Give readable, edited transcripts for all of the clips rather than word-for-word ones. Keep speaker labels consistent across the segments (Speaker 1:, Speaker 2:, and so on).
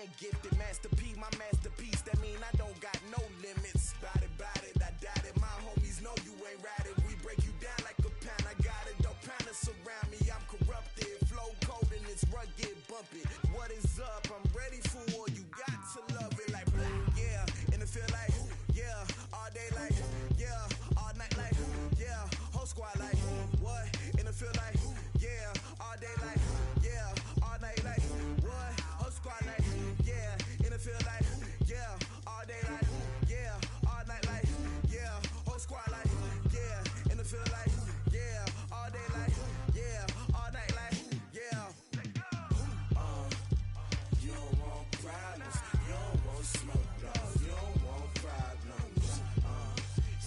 Speaker 1: and gifted. Master P, my masterpiece. That mean I don't got no limits. Bout it, I doubt it. My homies know you ain't ratted. We break you down like a pound. I got it, don't pound us around me. I'm corrupted. Flow cold and it's rugged, bumpy. What is up? I'm ready for war. You got to love it like, yeah. And it feel like, yeah. All day like, yeah. All night like, yeah. Whole squad like, what? And it feel like, yeah. All day like, yeah. All night like, what? Whole squad like, yeah. And it feel like, yeah. All day like, yeah. All night like, yeah. Whole squad like, yeah. And it feel like, yeah. All day like, yeah. All night like, yeah. You don't want problems. You don't want smoke, dog. You don't want problems.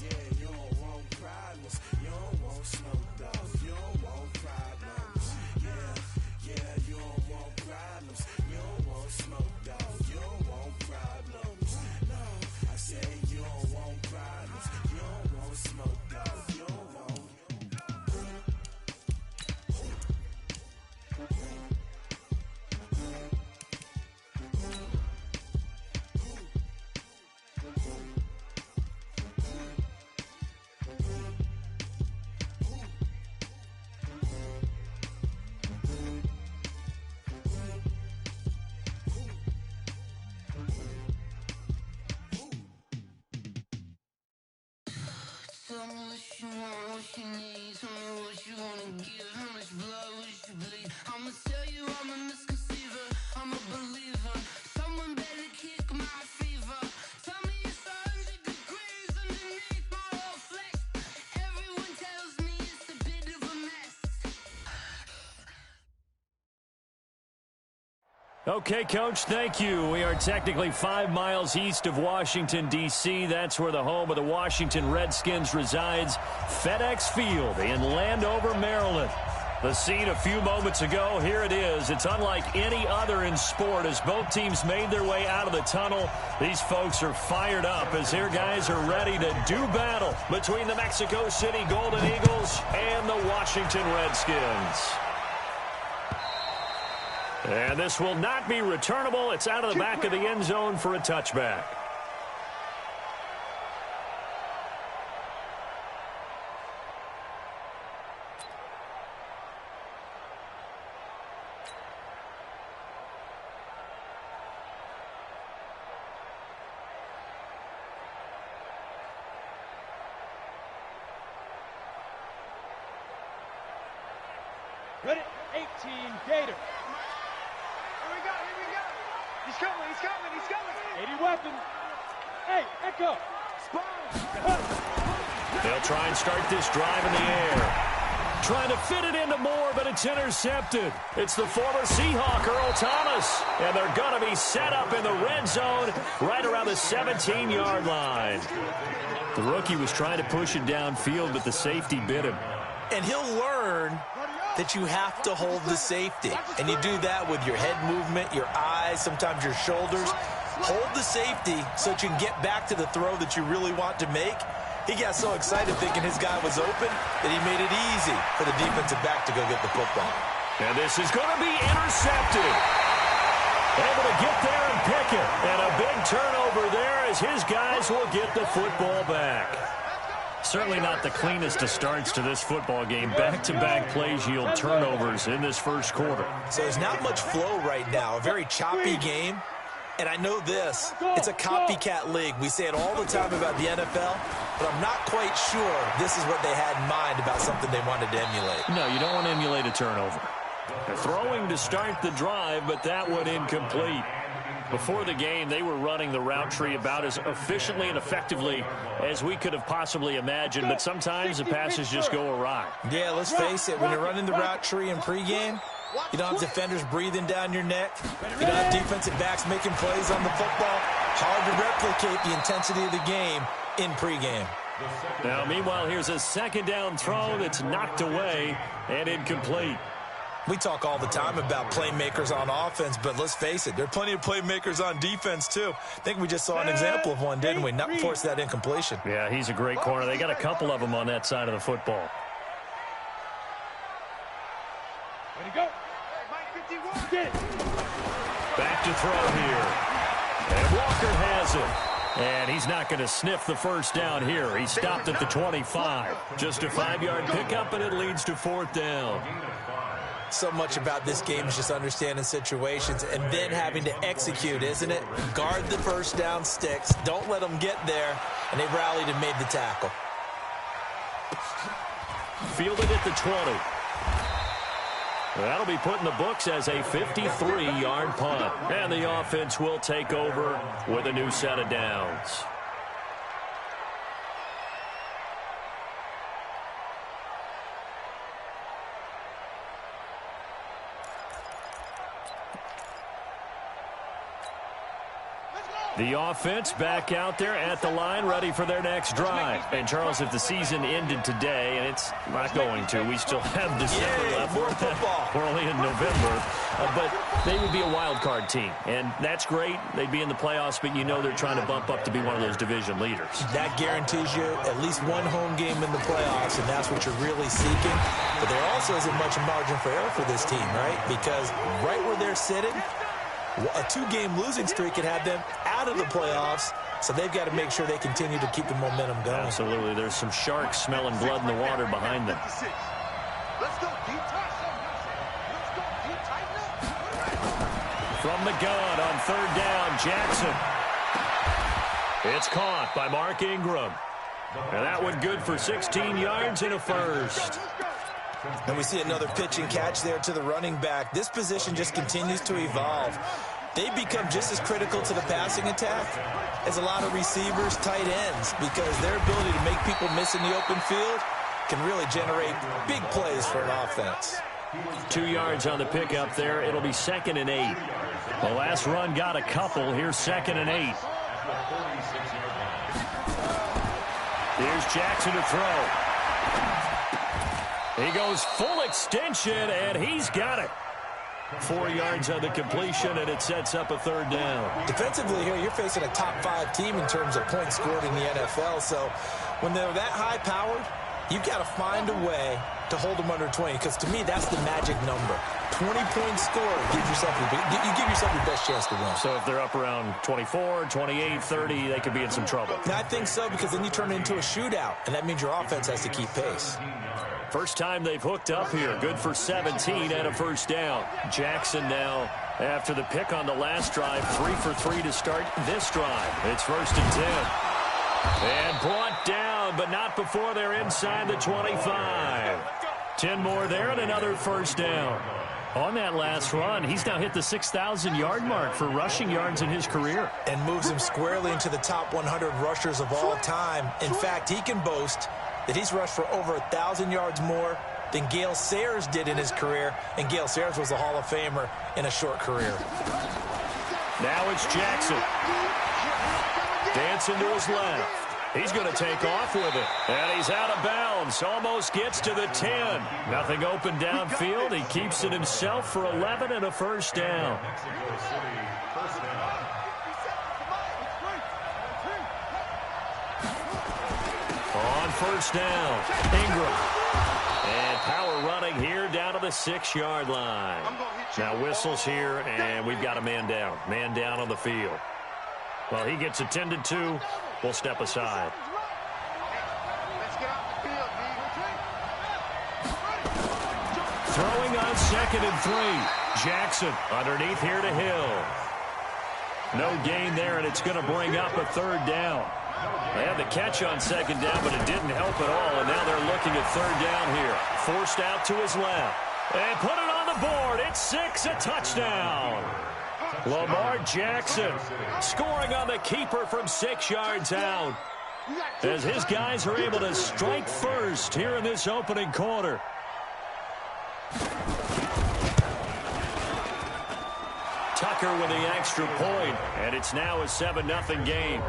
Speaker 1: Yeah, you don't want problems. You don't want smoke, dog. You don't want problems. Yeah, you don't want problems. You don't want smoke, dog. You don't want problems. No, I said you don't want problems. You don't want smoke, dog. You don't want.
Speaker 2: Tell me what you want, what you need. Tell me what you wanna give. How much blood would you bleed? I'ma tell you I'm a misconceiver. I'm a believer. Someone better kick my fever. Tell me it's 100 degrees underneath my whole flesh. Everyone tells me it's a bit of a mess.
Speaker 3: Okay, Coach, thank you. We are technically 5 miles east of Washington, D.C. That's where the home of the Washington Redskins resides, FedEx Field in Landover, Maryland. The scene a few moments ago, here it is. It's unlike any other in sport as both teams made their way out of the tunnel. These folks are fired up as their guys are ready to do battle between the Mexico City Golden Eagles and the Washington Redskins. And this will not be returnable. It's out of the back of the end zone for a touchback.
Speaker 4: Ready? 18, Gator. He's coming. 80 weapon. Hey, Echo.
Speaker 3: They'll try and start this drive in the air. Trying to fit it into Moore, but it's intercepted. It's the former Seahawk, Earl Thomas. And they're going to be set up in the red zone right around the 17-yard line. The rookie was trying to push it downfield, but the safety bit him.
Speaker 5: And he'll learn that you have to hold the safety. And you do that with your head movement, your eyes, sometimes your shoulders. Hold the safety so that you can get back to the throw that you really want to make. He got so excited thinking his guy was open that he made it easy for the defensive back to go get the football.
Speaker 3: And this is going to be intercepted. Able to get there and pick it. And a big turnover there as his guys will get the football back. Certainly not the cleanest of starts to this football game. Back-to-back plays yield turnovers in this first quarter.
Speaker 5: So there's not much flow right now. A very choppy game. And I know this, it's a copycat league. We say it all the time about the NFL, but I'm not quite sure this is what they had in mind about something they wanted to emulate.
Speaker 3: No, you don't want to emulate a turnover. They're throwing to start the drive, but that one incomplete. Before the game, they were running the route tree about as efficiently and effectively as we could have possibly imagined, but sometimes the passes just go awry.
Speaker 5: Yeah, let's face it, when you're running the route tree in pregame, you don't have defenders breathing down your neck. You don't have defensive backs making plays on the football. Hard to replicate the intensity of the game in pregame.
Speaker 3: Now, meanwhile, here's a second down throw that's knocked away and incomplete.
Speaker 5: We talk all the time about playmakers on offense, but let's face it, there are plenty of playmakers on defense, too. I think we just saw an example of one, didn't we? Not force that incompletion.
Speaker 3: Yeah, he's a great corner. They got a couple of them on that side of the football.
Speaker 4: Ready, go.
Speaker 3: Back to throw here. And Walker has it. And he's not going to sniff the first down here. He stopped at the 25. Just a 5-yard pickup, and it leads to 4th down.
Speaker 5: So much about this game is just understanding situations and then having to execute, isn't it? Guard the first down sticks. Don't let them get there. And they rallied and made the tackle.
Speaker 3: Fielded at the 20. That'll be put in the books as a 53-yard punt. And the offense will take over with a new set of downs. The offense back out there at the line, ready for their next drive. And, Charles, if the season ended today, and it's not going to, we still have December left.
Speaker 5: More football.
Speaker 3: We're only in November. But they would be a wild card team. And that's great. They'd be in the playoffs, but you know they're trying to bump up to be one of those division leaders.
Speaker 5: That guarantees you at least one home game in the playoffs, and that's what you're really seeking. But there also isn't much margin for error for this team, right? Because right where they're sitting, a 2-game losing streak could have them out of the playoffs, so they've got to make sure they continue to keep the momentum going.
Speaker 3: Absolutely. There's some sharks smelling blood in the water behind them. From the gun on 3rd down, Jackson. It's caught by Mark Ingram. And that one good for 16 yards and a first.
Speaker 5: And we see another pitch and catch there to the running back. This position just continues to evolve. They become just as critical to the passing attack as a lot of receivers, tight ends, because their ability to make people miss in the open field can really generate big plays for an offense.
Speaker 3: 2 yards on the pickup there. It'll be 2nd and 8. The last run got a couple. Here's 2nd and 8. Here's Jackson to throw. He goes full extension, and he's got it. 4 yards on the completion, and it sets up a 3rd down.
Speaker 5: Defensively here, you're facing a top-5 team in terms of points scored in the NFL. So when they're that high-powered, you've got to find a way to hold them under 20, because to me, that's the magic number. 20 points scored, you give yourself your best chance to win.
Speaker 3: So if they're up around 24, 28, 30, they could be in some trouble.
Speaker 5: And I think so, because then you turn it into a shootout, and that means your offense has to keep pace.
Speaker 3: First time they've hooked up here. Good for 17 and a 1st down. Jackson now, after the pick on the last drive, 3 for 3 to start this drive. It's 1st and 10. And brought down, but not before they're inside the 25. 10 more there and another 1st down. On that last run, he's now hit the 6,000-yard mark for rushing yards in his career.
Speaker 5: And moves him squarely into the top 100 rushers of all time. In fact, he can boast that he's rushed for over 1,000 yards more than Gale Sayers did in his career, and Gale Sayers was a Hall of Famer in a short career.
Speaker 3: Now it's Jackson. Dancing to his left. He's going to take off with it. And he's out of bounds. Almost gets to the 10. Nothing open downfield. He keeps it himself for 11 and a 1st down. On 1st down, Ingram. And power running here down to the 6-yard line. Now whistles here, and we've got a man down. Man down on the field. Well, he gets attended to. We'll step aside. Throwing on 2nd and 3. Jackson underneath here to Hill. No gain there, and it's going to bring up a 3rd down. They had the catch on 2nd down, but it didn't help at all, and now they're looking at 3rd down here. Forced out to his left. And put it on the board. It's 6, a touchdown. Lamar Jackson scoring on the keeper from 6 yards out, as his guys are able to strike first here in this opening quarter. Tucker with the extra point, and it's now a 7-0 game.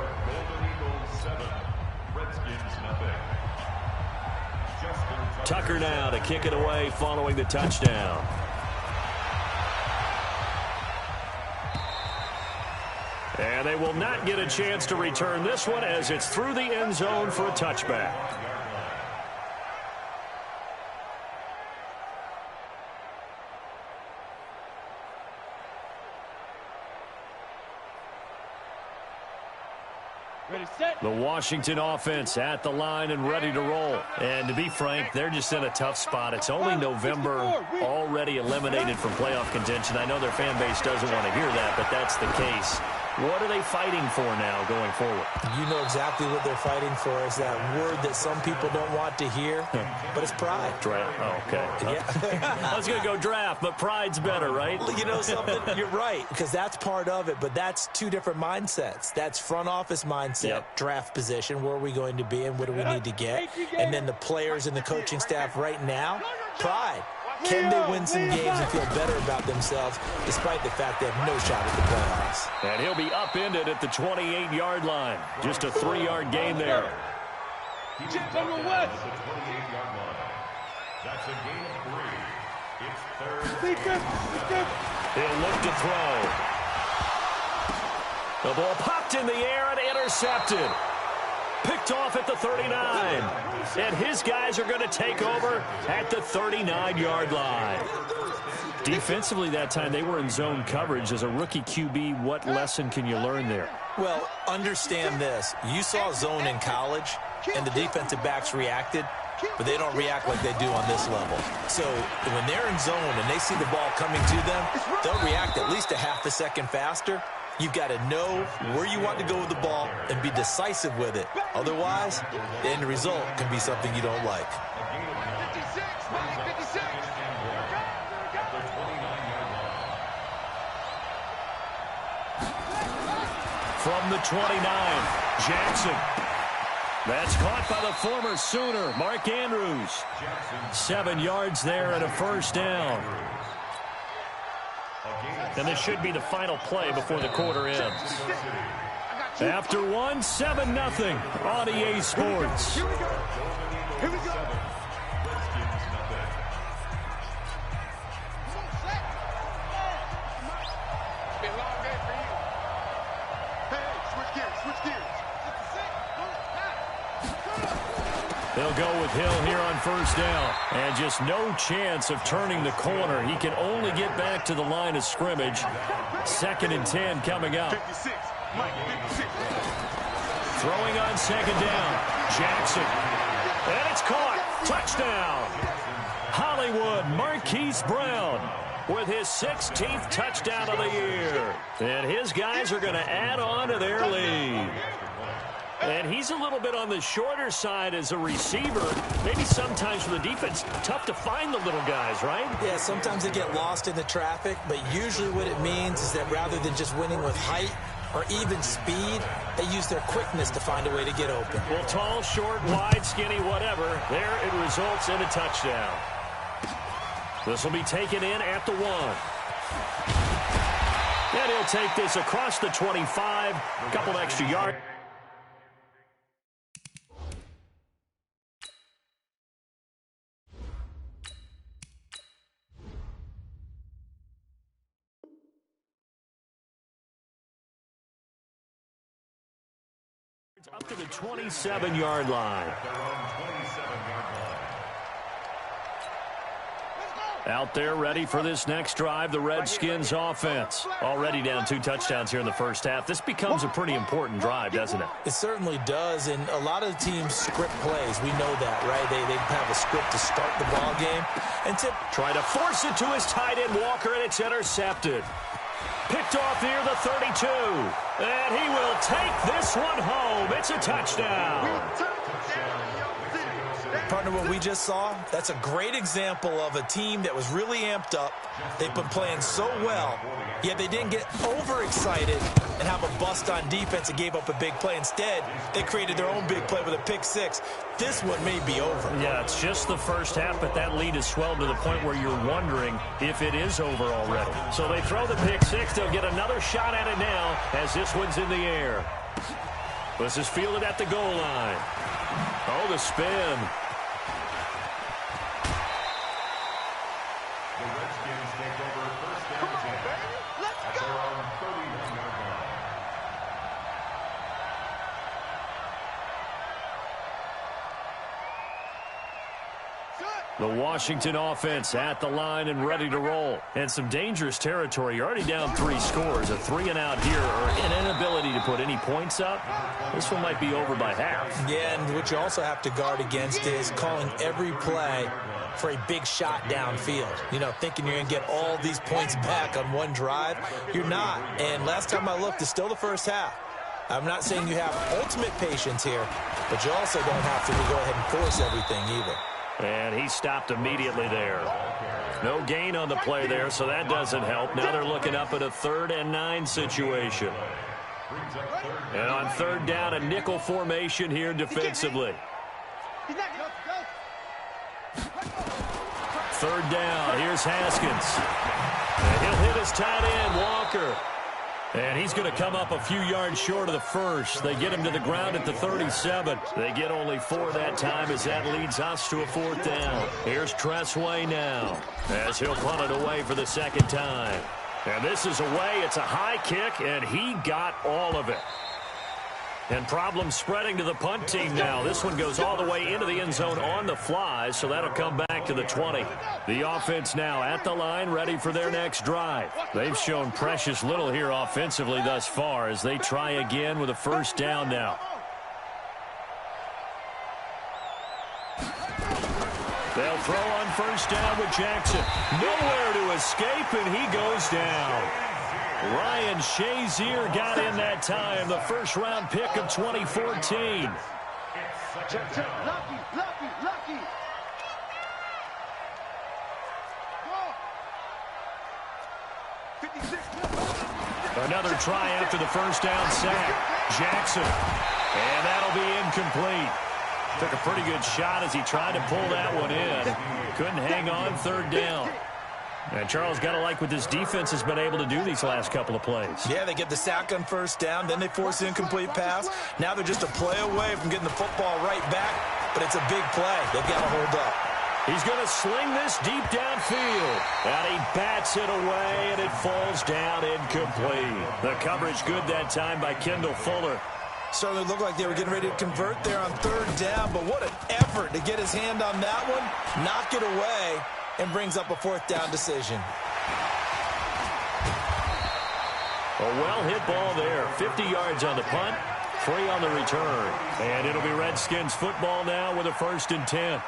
Speaker 3: Tucker now to kick it away following the touchdown. And they will not get a chance to return this one as it's through the end zone for a touchback.
Speaker 4: Ready, set.
Speaker 3: The Washington offense at the line and ready to roll. And to be frank, they're just in a tough spot. It's only November, already eliminated from playoff contention. I know their fan base doesn't want to hear that, but that's the case. What are they fighting for now going forward?
Speaker 5: You know exactly what they're fighting for. Is that word that some people don't want to hear, but it's pride.
Speaker 3: Draft. Oh, okay.
Speaker 5: Yeah.
Speaker 3: I was going to go draft, but pride's better, right?
Speaker 5: You know something? You're right, because that's part of it, but that's two different mindsets. That's front office mindset, draft position, where are we going to be and what do we need to get? And then the players and the coaching staff right now, pride. Can they win some games and feel better about themselves despite the fact they have no shot at the playoffs?
Speaker 3: And he'll be upended at the 28-yard line. Just a 3-yard gain there.
Speaker 4: Chips on the west.
Speaker 6: That's a gain of 3. It's third.
Speaker 3: He'll look to throw. The ball popped in the air and intercepted. Picked off at the 39. And his guys are going to take over at the 39-yard line. Defensively that time, they were in zone coverage. As a rookie QB, what lesson can you learn there?
Speaker 5: Well, understand this. You saw zone in college, and the defensive backs reacted, but they don't react like they do on this level. So when they're in zone and they see the ball coming to them, they'll react at least a half a second faster. You've got to know where you want to go with the ball and be decisive with it. Otherwise, the end result can be something you don't like.
Speaker 4: 56.
Speaker 3: From the 29, Jackson. That's caught by the former Sooner, Mark Andrews. 7 yards there and a first down. And this should be the final play before the quarter ends. After one, 7-0 on EA Sports.
Speaker 4: Here we go.
Speaker 3: They'll go with Hill here on first down. And just no chance of turning the corner. He can only get back to the line of scrimmage. 2nd and 10 coming up.
Speaker 4: 56. Mike, 56.
Speaker 3: Throwing on 2nd down. Jackson. And it's caught. Touchdown. Hollywood Marquise Brown with his 16th touchdown of the year. And his guys are going to add on to their lead. And he's a little bit on the shorter side as a receiver. Maybe sometimes for the defense, tough to find the little guys, right?
Speaker 5: Yeah, sometimes they get lost in the traffic, but usually what it means is that rather than just winning with height or even speed, they use their quickness to find a way to get open.
Speaker 3: Well, tall, short, wide, skinny, whatever, there it results in a touchdown. This will be taken in at the 1. And he'll take this across the 25, a couple extra yards. Up to the 27-yard line. Out there ready for this next drive, the Redskins offense. Already down 2 touchdowns here in the first half. This becomes a pretty important drive, doesn't it?
Speaker 5: It certainly does, and a lot of the teams script plays. We know that, right? They have a script to start the ball game. And
Speaker 3: try to force it to his tight end, Walker, and it's intercepted. Picked off near the 32. And he will take this one home. It's a touchdown.
Speaker 5: Partner, what we just saw, that's a great example of a team that was really amped up. They've been playing so well, yet they didn't get overexcited and have a bust on defense and gave up a big play. Instead, they created their own big play with a pick 6. This one may be over.
Speaker 3: Yeah, it's just the first half, but that lead has swelled to the point where you're wondering if it is over already. So they throw the pick 6. They'll get another shot at it now as this one's in the air. This is fielded at the goal line. Oh, the spin.
Speaker 6: The Redskins take over first down and 10. At their own 31-yard line.
Speaker 3: The Washington offense at the line and ready to roll. And some dangerous territory. You're already down 3 scores. A 3-and-out here or an inability to put any points up. This one might be over by half. Yeah, and what you also have to guard against is calling every play for a big shot downfield. You know, thinking you're going to get all these points back on one drive. You're not. And last time I looked, it's still the first half. I'm not saying you have ultimate patience here, but you also don't have to go ahead and force everything either. And he stopped immediately there. No gain on the play there, so that doesn't help. Now they're looking up at a 3rd-and-9 situation. And on 3rd down, a nickel formation here defensively. 3rd down, here's Haskins. And he'll hit his tight end, Walker. And he's going to come up a few yards short of the first. They get him to the ground at the 37. They get only 4 that time as that leads us to a 4th down. Here's Tressway now as he'll punt it away for the 2nd time. And this is away. It's a high kick, and he got all of it. And problems spreading to the punt team now. This one goes all the way into the end zone on the fly, so that'll come back to the 20. The offense now at the line, ready for their next drive. They've shown precious little here offensively thus far as they try again with a 1st down now. They'll throw on 1st down with Jackson. Nowhere to escape, and he goes down. Ryan Shazier got in that time, the 1st-round pick of 2014.
Speaker 4: Lucky.
Speaker 3: Another try after the 1st down sack. Jackson. And that'll be incomplete. Took a pretty good shot as he tried to pull that one in. Couldn't hang on 3rd down. And Charles, got to like what this defense has been able to do these last couple of plays. Yeah, they get the sack on 1st down, then they force the incomplete pass. Now they're just a play away from getting the football right back, but it's a big play. They've got to hold up. He's going to sling this deep downfield. And he bats it away, and it falls down incomplete. The coverage good that time by Kendall Fuller. Certainly looked like they were getting ready to convert there on 3rd down, but what an effort to get his hand on that one, knock it away, and brings up a 4th down decision. A well-hit ball there. 50 yards on the punt, 3 on the return. And it'll be Redskins football now with a 1st and 10.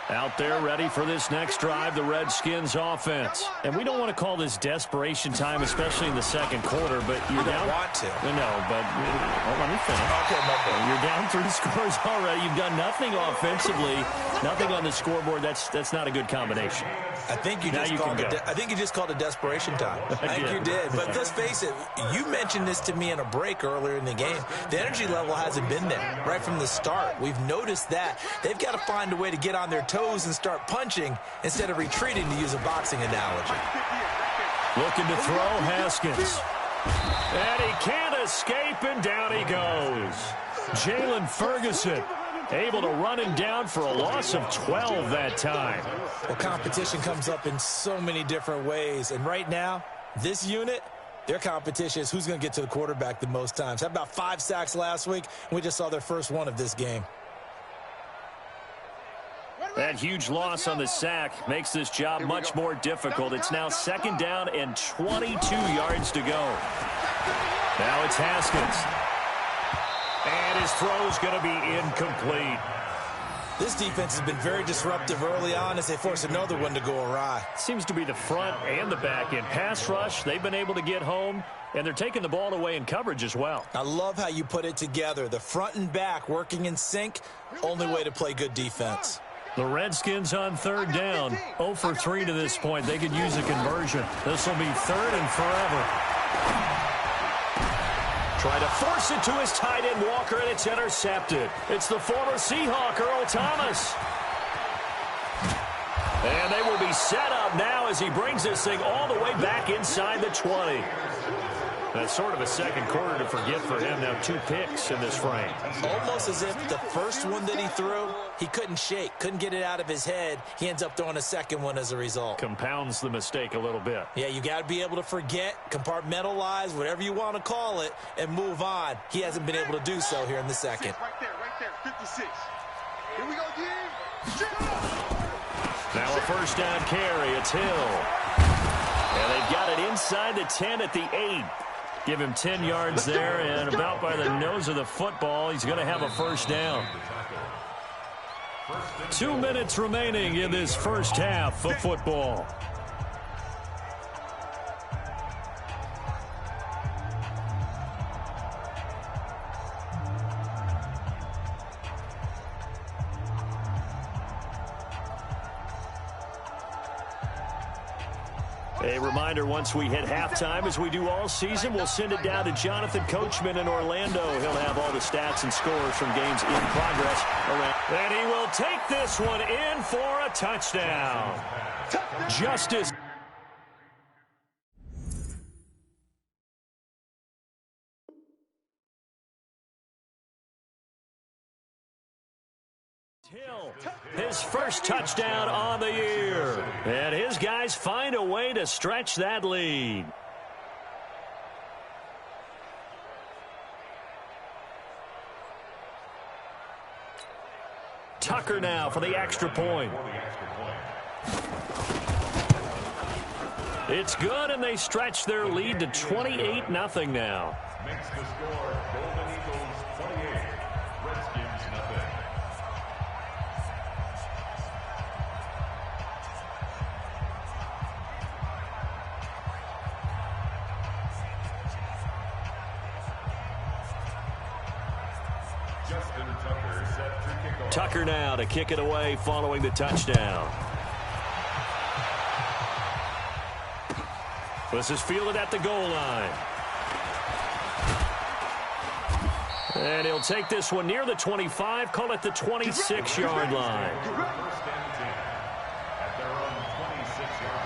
Speaker 3: Out there ready for this next drive, the Redskins offense. And we don't want to call this desperation time, especially in the 2nd quarter, but you're down. I want to. No, but let me finish. Okay, you're down 3 scores already. You've done nothing offensively, nothing on the scoreboard. That's not a good combination. I think you just called it desperation time. I think you did. But let's face it, you mentioned this to me in a break earlier in the game. The energy level hasn't been there right from the start. We've noticed that. They've got to find a way to get on their toes and start punching instead of retreating, to use a boxing analogy. Looking to throw, Haskins. And he can't escape, and down he goes. Jalen Ferguson able to run him down for a loss of 12 that time. Well, competition comes up in so many different ways, and right now, this unit, their competition is who's going to get to the quarterback the most times. Had about 5 sacks last week, and we just saw their first one of this game. That huge loss on the sack makes this job much more difficult. It's now 2nd down and 22 yards to go. Now it's Haskins. And his throw's going to be incomplete. This defense has been very disruptive early on as they force another one to go awry. Seems to be the front and the back end. Pass rush, they've been able to get home, and they're taking the ball away in coverage as well. I love how you put it together. The front and back working in sync, only way to play good defense. The Redskins on 3rd down. 0 for 3 to this point. They could use a conversion. This will be 3rd and forever. Try to force it to his tight end, Walker, and it's intercepted. It's the former Seahawk, Earl Thomas. And they will be set up now as he brings this thing all the way back inside the 20. That's sort of a 2nd quarter to forget for him. Now 2 picks in this frame. Almost as if the first one that he threw, he couldn't shake, couldn't get it out of his head. He ends up throwing a 2nd one as a result. Compounds the mistake a little bit. Yeah, you got to be able to forget, compartmentalize, whatever you want to call it, and move on. He hasn't been able to do so here in the 2nd.
Speaker 4: Right there, 56. Here we go, D.
Speaker 3: Now a first down carry. It's Hill. And they've got it inside the 10 at the 8. Give him 10 yards there, and about by the nose of the football, he's going to have a first down. 2 minutes remaining in this first half of football. A reminder, once we hit halftime, as we do all season, we'll send it down to Jonathan Coachman in Orlando. He'll have all the stats and scores from games in progress around. And he will take this one in for a touchdown. Justice. Hill, his first touchdown on the year. And his guys find a way to stretch that lead. Tucker now for the extra point. It's good, and they stretch their lead to 28-0 now.
Speaker 6: Makes the score Golden Eagles 28, Redskins nothing. Justin Tucker set to kick off.
Speaker 3: Tucker now to kick it away following the touchdown. This is fielded at the goal line. And he'll take this one near the 25, call it the 26-yard line.
Speaker 6: First and 10 at their own 26-yard line.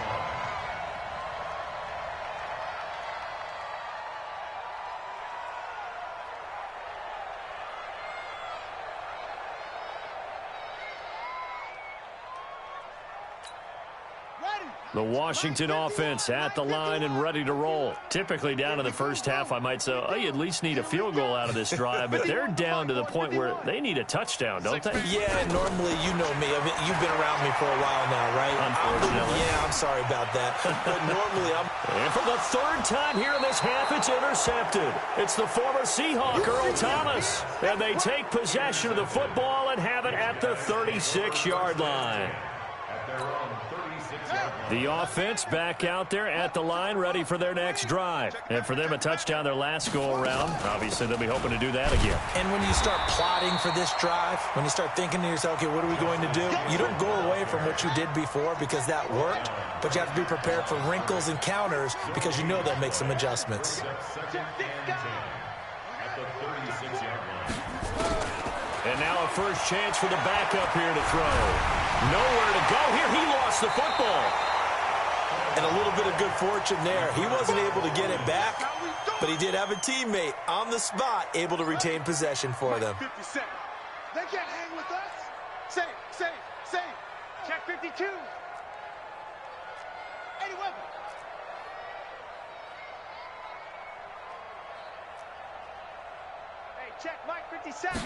Speaker 3: The Washington offense at the line and ready to roll. Typically down in the first half, I might say, oh, you at least need a field goal out of this drive, but they're down to the point where they need a touchdown, don't they?
Speaker 5: Yeah, normally, you know me. I mean, you've been around me for a while now, right?
Speaker 3: Unfortunately.
Speaker 5: Yeah, I'm sorry about that. But normally,
Speaker 3: And for the third time here in this half, it's intercepted. It's the former Seahawk, Earl Thomas. And they take possession of the football and have it at the 36-yard line.
Speaker 6: At their own 36-yard line.
Speaker 3: The offense back out there at the line, ready for their next drive. And for them, a touchdown their last go-around. Obviously, they'll be hoping to do that again.
Speaker 5: and when you start plotting for this drive, when you start thinking to yourself, okay, what are we going to do? You don't go away from what you did before because that worked, but you have to be prepared for wrinkles and counters because you know they'll make some adjustments.
Speaker 6: Second and 10 at the 36-yard line.
Speaker 3: And now a first chance for the backup here to throw. Nowhere to go here. He lost the football.
Speaker 5: And a little bit of good fortune there. He wasn't able to get it back, but he did have a teammate on the spot able to retain possession for them.
Speaker 4: 50 seconds. They can't hang with us. Save. Check 52. 80 weapon. Hey, check Mike 57.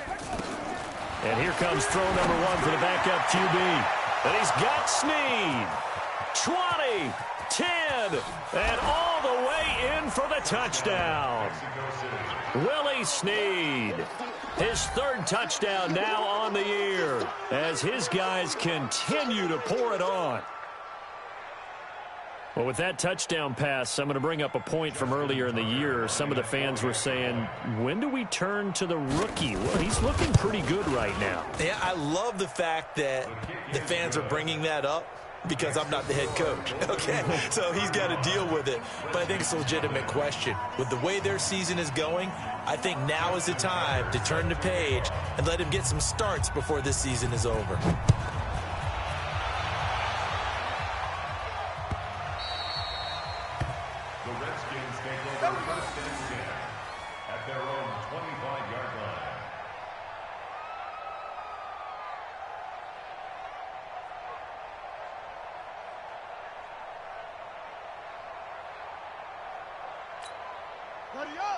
Speaker 3: And here comes throw number one for the backup QB. And he's got Snead. 20, 10, and all the way in for the touchdown. Willie Snead. His third touchdown now on the year as his guys continue to pour it on. Well, with that touchdown pass, I'm going to bring up a point from earlier in the year. Some of the fans were saying, when do we turn to the rookie? Well, he's looking pretty good right now.
Speaker 5: Yeah, I love the fact that the fans are bringing that up because I'm not the head coach, okay? So he's got to deal with it. But I think it's a legitimate question. With the way their season is going, I think now is the time to turn the page and let him get some starts before this season is over.
Speaker 6: The Redskins take over first and 10 at their own 25-yard line.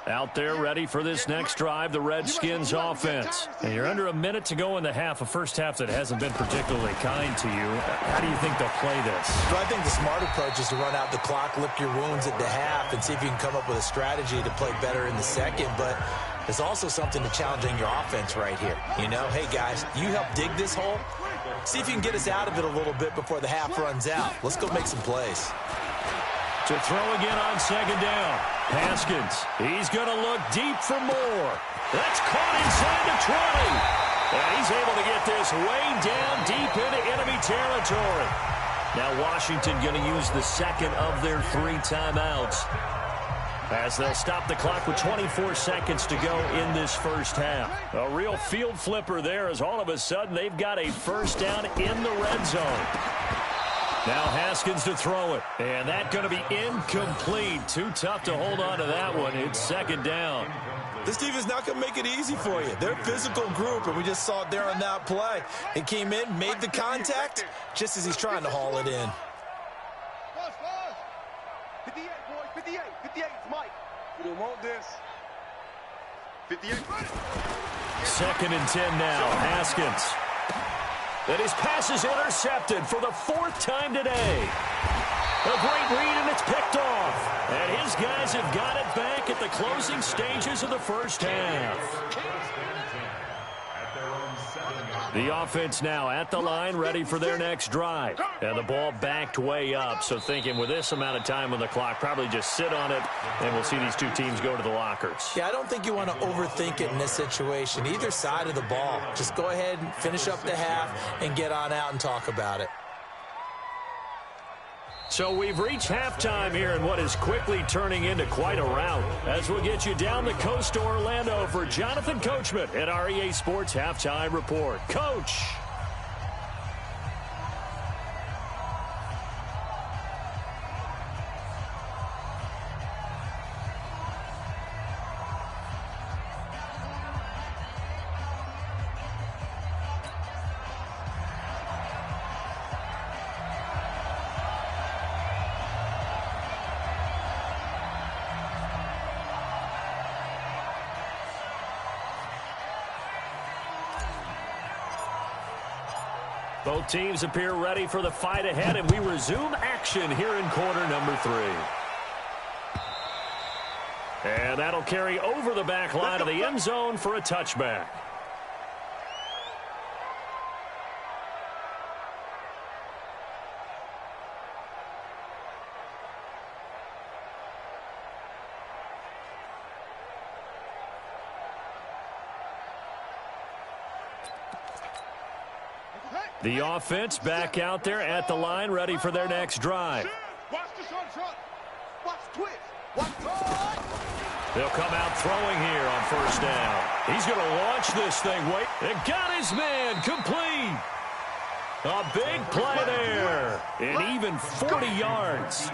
Speaker 3: Out there ready for this next drive, the Redskins offense. And you're under a minute to go in the half, a first half that hasn't been particularly kind to you. How do you think they'll play this?
Speaker 5: Well, I think the smart approach is to run out the clock, lick your wounds at the half, and see if you can come up with a strategy to play better in the second. But there's also something to challenging your offense right here. You know, hey, guys, you help dig this hole. See if you can get us out of it a little bit before the half runs out. Let's go make some plays.
Speaker 3: To throw again on second down. Haskins, he's going to look deep for more. That's caught inside the 20. And he's able to get this way down deep into enemy territory. Now Washington going to use the second of their 3 timeouts, as they'll stop the clock with 24 seconds to go in this first half. A real field flipper there, as all of a sudden they've got a first down in the red zone. Now Haskins to throw it, and that's going to be incomplete. Too tough to hold on to that one. It's second down.
Speaker 5: This team is not going to make it easy for you. They're a physical group, and we just saw it there on that play. It came in, made the contact, just as he's trying to haul it in.
Speaker 4: 58, boys, 58, 58, it's Mike. We don't want this. 58.
Speaker 3: Second and 10 now, Haskins. And his pass is intercepted for the 4th time today. A great read, and it's picked off. And his guys have got it back at the closing stages of the first half. The offense now at the line, ready for their next drive. And the ball backed way up, so thinking with this amount of time on the clock, probably just sit on it, and we'll see these two teams go to the lockers.
Speaker 5: Yeah, I don't think you want to overthink it in this situation. Either side of the ball. Just go ahead and finish up the half and get on out and talk about it.
Speaker 3: So we've reached halftime here in what is quickly turning into quite a rout, as we'll get you down the coast to Orlando for Jonathan Coachman at our EA Sports Halftime Report. Coach. Both teams appear ready for the fight ahead, and we resume action here in quarter number 3. And that'll carry over the back line of the end zone for a touchback. The offense back out there at the line, ready for their next drive.
Speaker 4: Watch the short front. Watch twist. Watch twist.
Speaker 3: They'll come out throwing here on first down. He's going to launch this thing. Wait, and got his man complete. A big play there, and even 40 yards.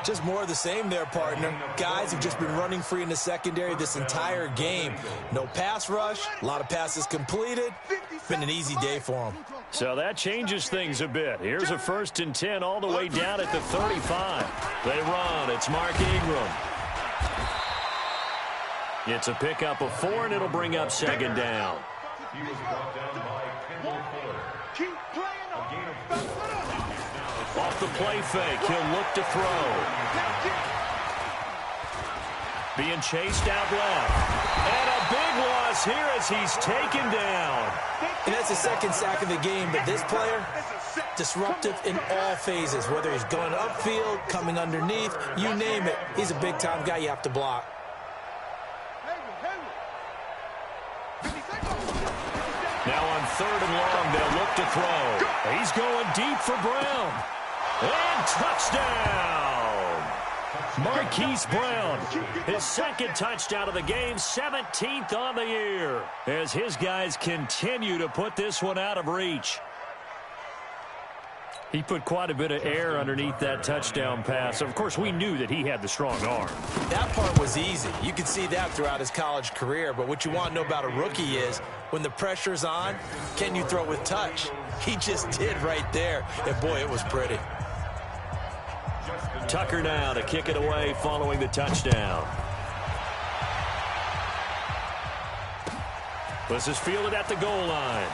Speaker 5: Just more of the same there, partner. Guys have just been running free in the secondary this entire game. No pass rush, a lot of passes completed. Been an easy day for them.
Speaker 3: So that changes things a bit. Here's a 1st and 10 all the way down at the 35. They run. It's Mark Ingram. It's a pickup of 4, and it'll bring up second down.
Speaker 6: He was brought down by Kendall Fuller.
Speaker 4: Keep playing.
Speaker 3: Off the play fake, he'll look to throw. Being chased out left. And a big loss here as he's taken down.
Speaker 5: And that's the 2nd sack of the game, but this player, disruptive in all phases, whether he's going upfield, coming underneath, you name it. He's a big-time guy you have to block.
Speaker 3: Now on 3rd and long, they'll look to throw. He's going deep for Brown. And touchdown! Marquise Brown, his 2nd touchdown of the game, 17th on the year, as his guys continue to put this one out of reach. He put quite a bit of air underneath that touchdown pass. Of course, we knew that he had the strong arm.
Speaker 5: That part was easy. You could see that throughout his college career. But what you want to know about a rookie is when the pressure's on, can you throw with touch? He just did right there. And, boy, it was pretty.
Speaker 3: Tucker now to kick it away following the touchdown. This is fielded at the goal line.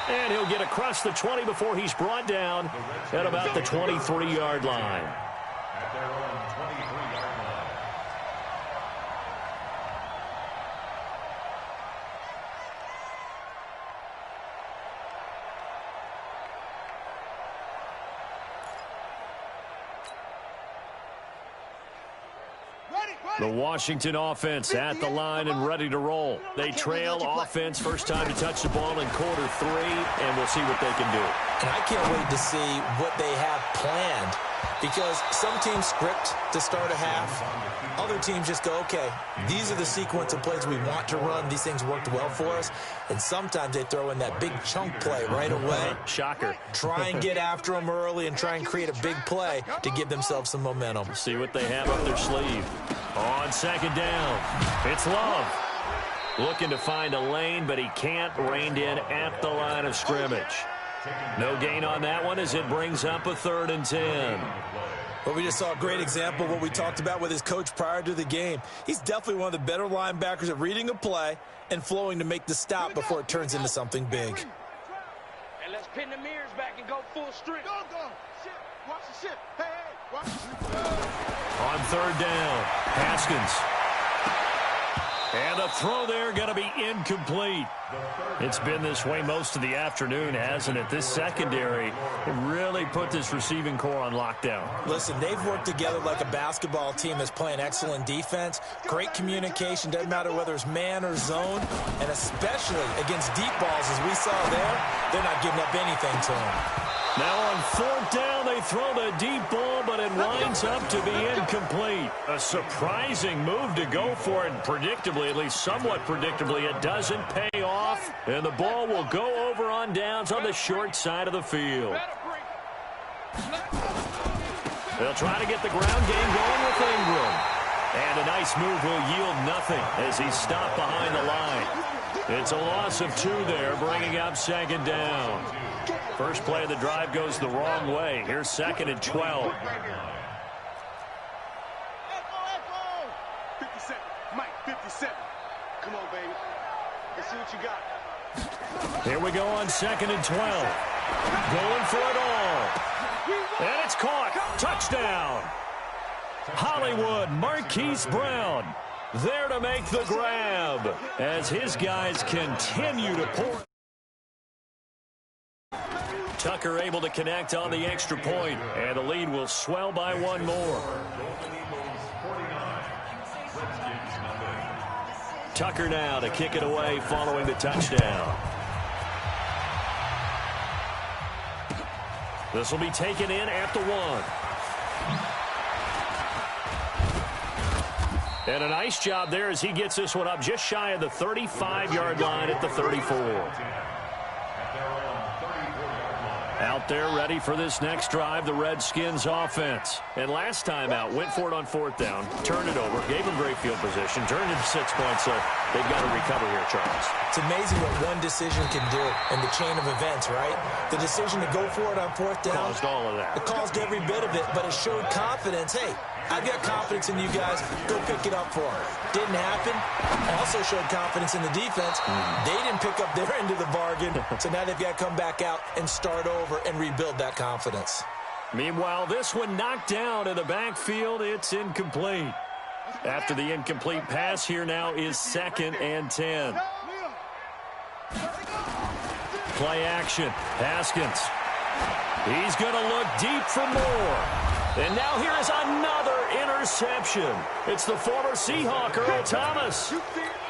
Speaker 3: And he'll get across the 20 before he's brought down at about the 23-yard line.
Speaker 6: At their own 23-yard line.
Speaker 3: The Washington offense at the line and ready to roll. They trail offense, first time to touch the ball in quarter 3, and we'll see what they can do.
Speaker 5: And I can't wait to see what they have planned, because some teams script to start a half. Other teams just go, okay, these are the sequence of plays we want to run. These things worked well for us. And sometimes they throw in that big chunk play right away.
Speaker 3: Shocker.
Speaker 5: Try and get after them early and try and create a big play to give themselves some momentum.
Speaker 3: See what they have up their sleeve. On second down, it's Love. Looking to find a lane, but he can't. Reined in at the line of scrimmage. No gain on that one as it brings up a 3rd and 10.
Speaker 5: Well, we just saw a great example of what we talked about with his coach prior to the game. He's definitely one of the better linebackers at reading a play and flowing to make the stop before it turns into something big.
Speaker 4: And let's pin the mirrors back and go full strength. Go. Shit. Watch the shit. Hey, watch the shit.
Speaker 3: On 3rd down, Haskins. And the throw there going to be incomplete. It's been this way most of the afternoon, hasn't it? This secondary really put this receiving core on lockdown.
Speaker 5: Listen, they've worked together like a basketball team that's playing excellent defense. Great communication, doesn't matter whether it's man or zone. And especially against deep balls, as we saw there, they're not giving up anything to them.
Speaker 3: Now on 4th down, they throw the deep ball, but it winds up to be incomplete. A surprising move to go for it, and predictably, at least somewhat predictably, it doesn't pay off, and the ball will go over on downs on the short side of the field. They'll try to get the ground game going with Ingram. And a nice move will yield nothing as he's stopped behind the line. It's a loss of 2 there, bringing up 2nd down. First play of the drive goes the wrong way. Here's 2nd and 12.
Speaker 4: 57. Mike, 57. Come on, baby. Let's see what you got.
Speaker 3: Here we go on 2nd and 12. Going for it all. And it's caught. Touchdown. Hollywood, Marquise Brown there to make the grab as his guys continue to pour. Tucker able to connect on the extra point, and the lead will swell by 1 more. Tucker now to kick it away following the touchdown. This will be taken in at the 1. And a nice job there as he gets this one up just shy of the 35-yard line at the 34. Out there ready for this next drive, the Redskins offense. And last time out, went for it on 4th down, turned it over, gave them great field position, turned it to 6 points, so they've got to recover here, Charles.
Speaker 5: It's amazing what one decision can do in the chain of events, right? The decision to go for it on 4th down.
Speaker 3: Caused all of that.
Speaker 5: It caused every bit of it, but it showed confidence. Hey, I've got confidence in you guys. Go pick it up for them. Didn't happen. Also showed confidence in the defense. They didn't pick up their end of the bargain, so now they've got to come back out and start over and rebuild that confidence.
Speaker 3: Meanwhile, this one knocked down in the backfield. It's incomplete. After the incomplete pass, here now is 2nd and 10. Play action. Haskins. He's going to look deep for more. And now here is another interception. It's the former Seahawk, Earl Thomas.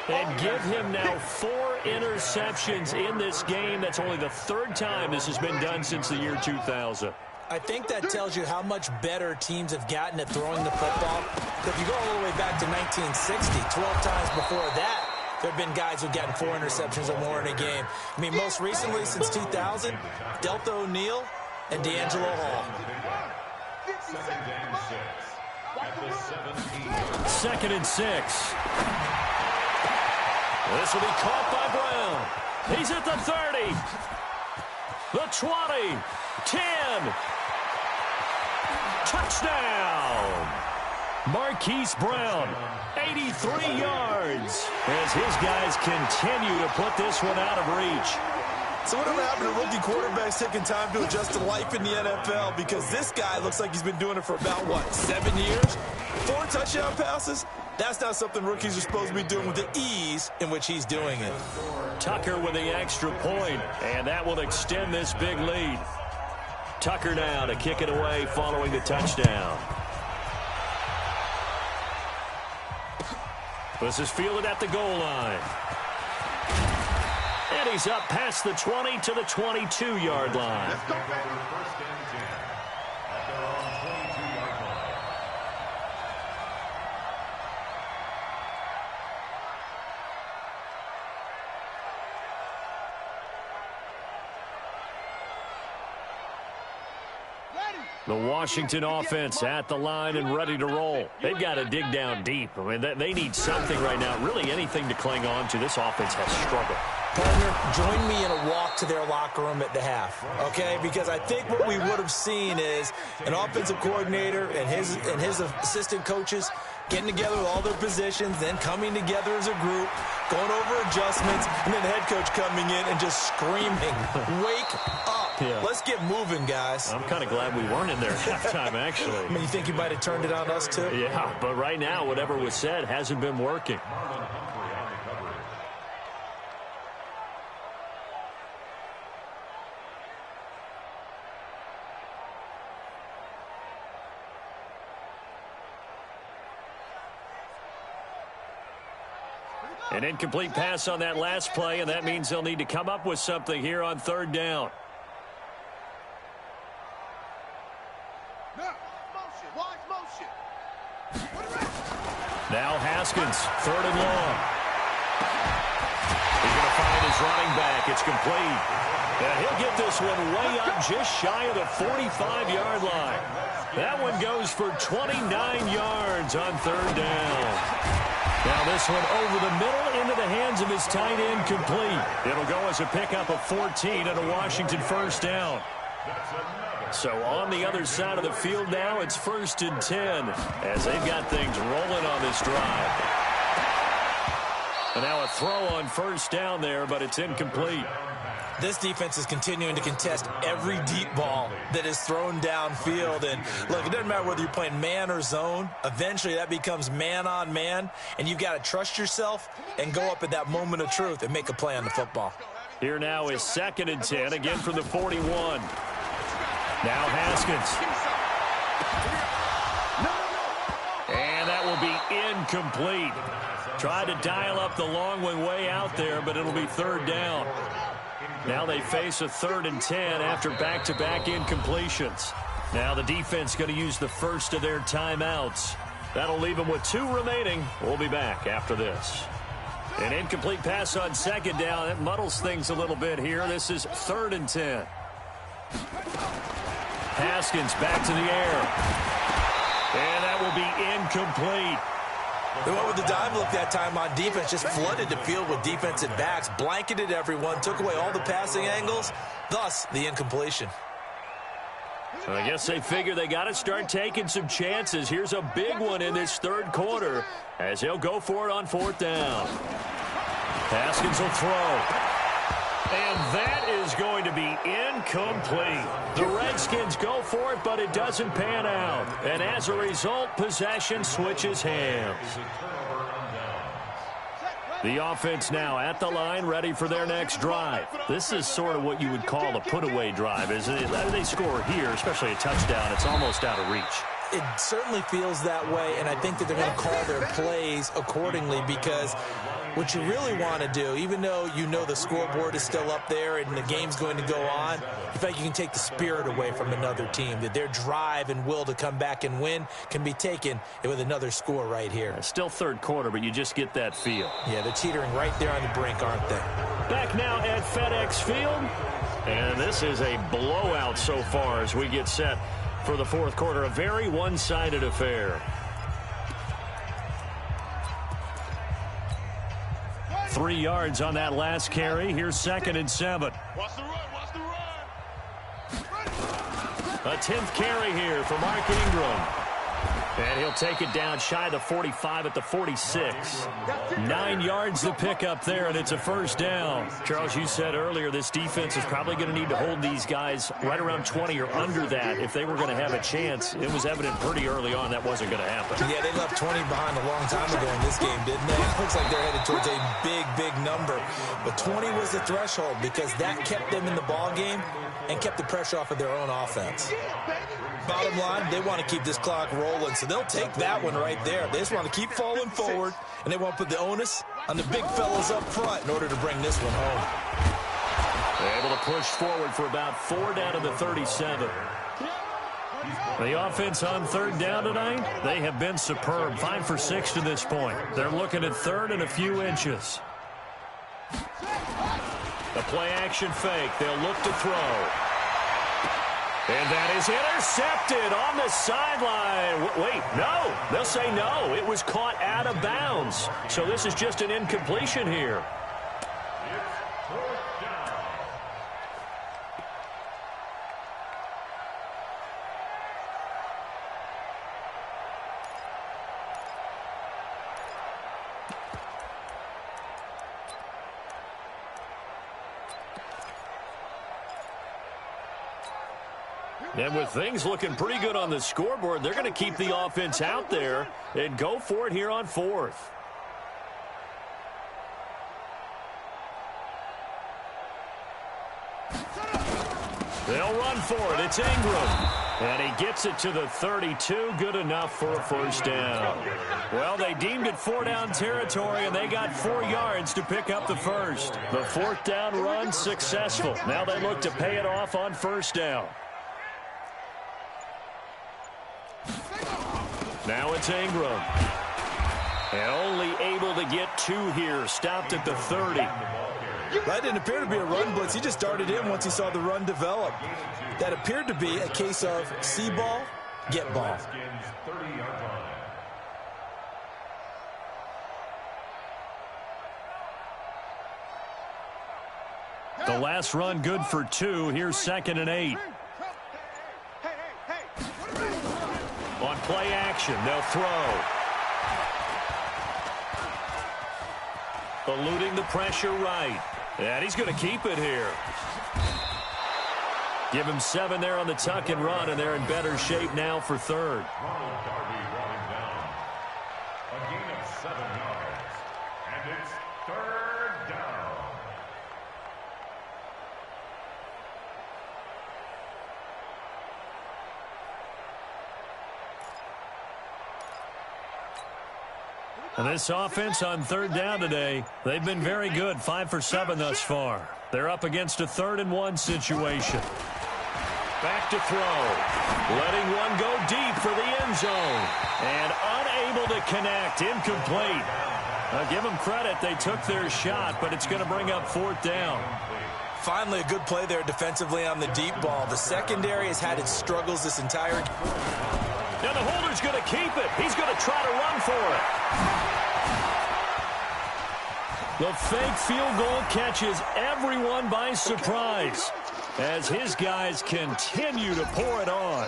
Speaker 3: And give him now 4 interceptions in this game. That's only the 3rd time this has been done since the year 2000.
Speaker 5: I think that tells you how much better teams have gotten at throwing the football. If you go all the way back to 1960, 12 times before that, there have been guys who've gotten 4 interceptions or more in a game. I mean, most recently, since 2000, Delta O'Neal and D'Angelo Hall.
Speaker 3: 2nd and 6. This will be caught by Brown. He's at the 30. The 20. 10. Touchdown. Marquise Brown, 83 yards, as his guys continue to put this one out of reach.
Speaker 5: So whatever happened to rookie quarterbacks taking time to adjust to life in the NFL? Because this guy looks like he's been doing it for about, 7 years? 4 touchdown passes? That's not something rookies are supposed to be doing with the ease in which he's doing it.
Speaker 3: Tucker with the extra point, and that will extend this big lead. Tucker now to kick it away following the touchdown. This is fielded at the goal line. And he's up past the 20 to the 22-yard line.
Speaker 6: Let's go, baby. First and 10 at their own 22-yard line.
Speaker 3: The Washington offense at the line and ready to roll. They've got to dig down deep. I mean, they need something right now, really anything to cling on to. This offense has struggled.
Speaker 5: Partner, join me in a walk to their locker room at the half, okay? Because I think what we would have seen is an offensive coordinator and his assistant coaches getting together with all their positions, then coming together as a group, going over adjustments, and then the head coach coming in and just screaming, "Wake up.
Speaker 3: Yeah.
Speaker 5: Let's get moving, guys."
Speaker 3: I'm kind of glad we weren't in there at halftime, actually.
Speaker 5: I mean, you think you might have turned it on us, too?
Speaker 3: Yeah, but right now, whatever was said hasn't been working. An incomplete pass on that last play, and that means they'll need to come up with something here on third down. Now Haskins, third and long. He's going to find his running back. It's complete. And he'll get this one way up just shy of the 45-yard line. That one goes for 29 yards on third down. Now this one over the middle into the hands of his tight end, complete. It'll go as a pickup of 14 and a Washington first down. So on the other side of the field now, it's 1st and 10 as they've got things rolling on this drive. And now a throw on first down there, but it's incomplete.
Speaker 5: This defense is continuing to contest every deep ball that is thrown downfield. And, look, it doesn't matter whether you're playing man or zone. Eventually, that becomes man-on-man, and you've got to trust yourself and go up at that moment of truth and make a play on the football.
Speaker 3: Here now is 2nd and 10, again from the 41. Now Haskins. And that will be incomplete. Tried to dial up the long one way out there, but it'll be third down. Now they face a 3rd and 10 after back-to-back incompletions. Now the defense going to use the first of their timeouts. That'll leave them with 2 remaining. We'll be back after this. An incomplete pass on 2nd down. That muddles things a little bit here. This is 3rd and 10. Haskins back to the air. And that will be incomplete.
Speaker 5: They went with the dive look that time on defense, just flooded the field with defensive backs, blanketed everyone, took away all the passing angles, thus the incompletion.
Speaker 3: I guess they figure they got to start taking some chances. Here's a big one in this third quarter as he'll go for it on 4th down. Haskins will throw. And that is going to be incomplete. The Redskins go for it, but it doesn't pan out. And as a result, possession switches hands. The offense now at the line, ready for their next drive. This is sort of what you would call a put-away drive, isn't it? They score here, especially a touchdown. It's almost out of reach.
Speaker 5: It certainly feels that way, and I think that they're going to call their plays accordingly because what you really want to do, even though you know the scoreboard is still up there and the game's going to go on, in fact, you can take the spirit away from another team, that their drive and will to come back and win can be taken with another score right here.
Speaker 3: Still third quarter, but you just get that feel.
Speaker 5: Yeah, they're teetering right there on the brink, aren't they?
Speaker 3: Back now at FedEx Field, and this is a blowout so far as we get set for the fourth quarter. A very one-sided affair. 3 yards on that last carry. Here's 2nd and 7.
Speaker 4: Watch the run, watch the run.
Speaker 3: A 10th carry here for Mark Ingram. And he'll take it down shy of the 45 at the 46. 9 yards to pick up there, and it's a first down. Charles, you said earlier this defense is probably going to need to hold these guys right around 20 or under that if they were going to have a chance. It was evident pretty early on that wasn't going to happen.
Speaker 5: Yeah, they left 20 behind a long time ago in this game, didn't they? It looks like they're headed towards a big, big number. But 20 was the threshold because that kept them in the ball game and kept the pressure off of their own offense. Bottom line, they want to keep this clock rolling, so they'll take that one right there. They just want to keep falling forward, and they want to put the onus on the big fellas up front in order to bring this one home.
Speaker 3: They're able to push forward for about 4 down to the 37. The offense on third down tonight, they have been superb. 5 for 6 to this point. They're looking at third and a few inches. The play-action fake. They'll look to throw. And that is intercepted on the sideline. Wait, no. They'll say no. It was caught out of bounds. So this is just an incompletion here. And with things looking pretty good on the scoreboard, they're going to keep the offense out there and go for it here on fourth. They'll run for it. It's Ingram. And he gets it to the 32. Good enough for a first down. Well, they deemed it 4-down territory, and they got 4 yards to pick up the first. The fourth down run successful. Now they look to pay it off on first down. Now it's Ingram. And only able to get 2 here. Stopped at the 30.
Speaker 5: That didn't appear to be a run blitz. He just darted in once he saw the run develop. That appeared to be a case of see ball, get ball.
Speaker 3: The last run good for 2. Here's 2nd and 8. On play action, they'll throw. Eluding the pressure right. And he's going to keep it here. Give him 7 there on the tuck and run, and they're in better shape now for third.
Speaker 6: A gain of 7 yards. And it's third down.
Speaker 3: And this offense on third down today, they've been very good. 5 for 7 thus far. They're up against a 3rd and 1 situation. Back to throw. Letting one go deep for the end zone. And unable to connect. Incomplete. I'll give them credit. They took their shot, but it's going to bring up 4th down.
Speaker 5: Finally, a good play there defensively on the deep ball. The secondary has had its struggles this entire game.
Speaker 3: Now the holder's going to keep it. He's going to try to run for it. The fake field goal catches everyone by surprise as his guys continue to pour it on.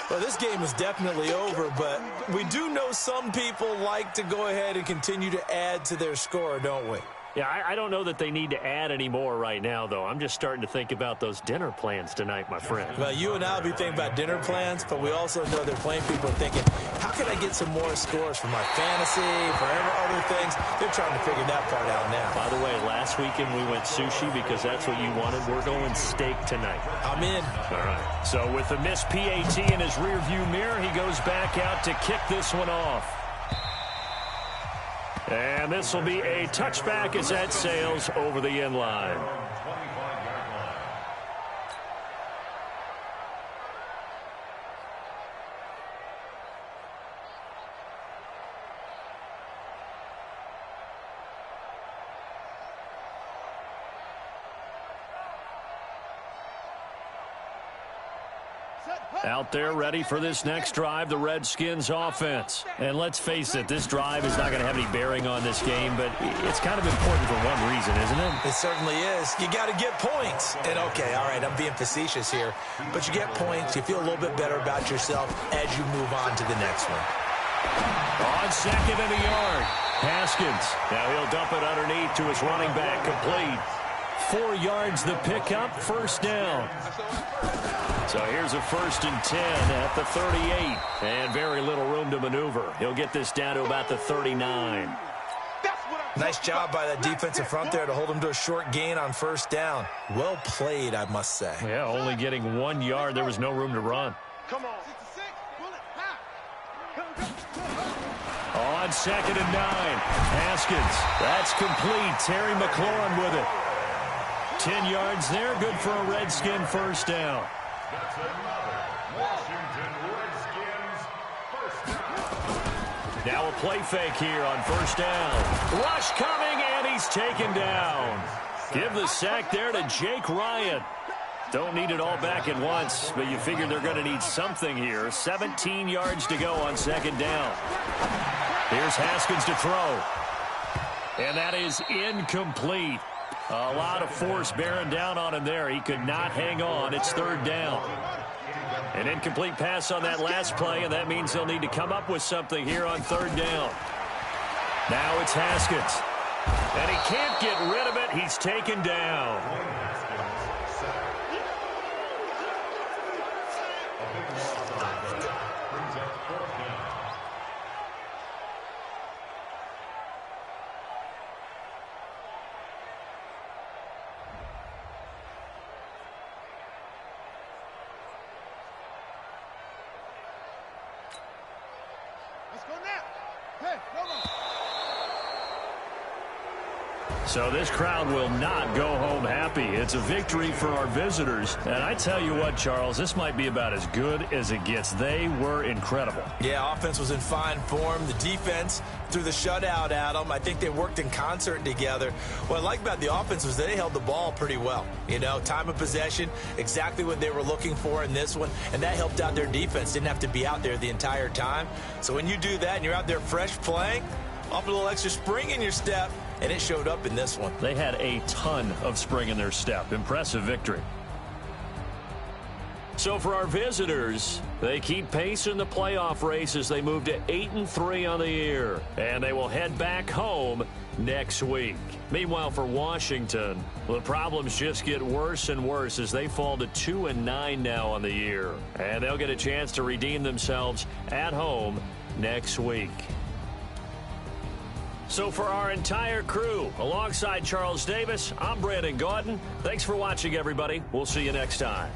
Speaker 5: Well, this game is definitely over, but we do know some people like to go ahead and continue to add to their score, don't we?
Speaker 3: Yeah, I don't know that they need to add any more right now, though. I'm just starting to think about those dinner plans tonight, my friend.
Speaker 5: Well, you and I will be thinking about dinner plans, but we also know they're playing people are thinking, how can I get some more scores for my fantasy, for other things? They're trying to figure that part out now.
Speaker 3: By the way, last weekend we went sushi because that's what you wanted. We're going steak tonight.
Speaker 5: I'm in.
Speaker 3: All right. So with the missed PAT in his rearview mirror, he goes back out to kick this one off. And this will be a touchback as that sails over the end line. Out there ready for this next drive, the Redskins offense. And let's face it, this drive is not going to have any bearing on this game, but it's kind of important for one reason, isn't it?
Speaker 5: It certainly is. You got to get points. And okay, all right, I'm being facetious here, but you get points, you feel a little bit better about yourself as you move on to the next one.
Speaker 3: On second and a yard, Haskins. Now he'll dump it underneath to his running back, complete. 4 yards the pickup, first down. So here's a 1st and 10 at the 38. And very little room to maneuver. He'll get this down to about the 39.
Speaker 5: Nice job by that defensive front there to hold him to a short gain on first down. Well played, I must say.
Speaker 3: Yeah, only getting 1 yard. There was no room to run.
Speaker 4: Come on.
Speaker 3: On second and 9, Haskins. That's complete. Terry McLaurin with it. 10 yards there. Good for a Redskin first down.
Speaker 6: That's another Washington Redskins first down.
Speaker 3: Now a play fake here on first down. Rush coming, and he's taken down. Give the sack there to Jake Ryan. Don't need it all back at once, but you figure they're going to need something here. 17 yards to go on second down. Here's Haskins to throw. And that is incomplete. A lot of force bearing down on him there. He could not hang on. It's third down. An incomplete pass on that last play, and that means they'll need to come up with something here on third down. Now it's Haskins. And he can't get rid of it. He's taken down. So this crowd will not go home happy. It's a victory for our visitors. And I tell you what, Charles, this might be about as good as it gets. They were incredible.
Speaker 5: Yeah, offense was in fine form. The defense threw the shutout at them. I think they worked in concert together. What I like about the offense was they held the ball pretty well. You know, time of possession, exactly what they were looking for in this one. And that helped out their defense. Didn't have to be out there the entire time. So when you do that and you're out there fresh playing, offer a little extra spring in your step. And it showed up in this one.
Speaker 3: They had a ton of spring in their step. Impressive victory. So for our visitors, they keep pace in the playoff race as they move to 8-3 on the year. And they will head back home next week. Meanwhile, for Washington, the problems just get worse and worse as they fall to 2-9 now on the year. And they'll get a chance to redeem themselves at home next week. So for our entire crew, alongside Charles Davis, I'm Brandon Gaudin. Thanks for watching, everybody. We'll see you next time.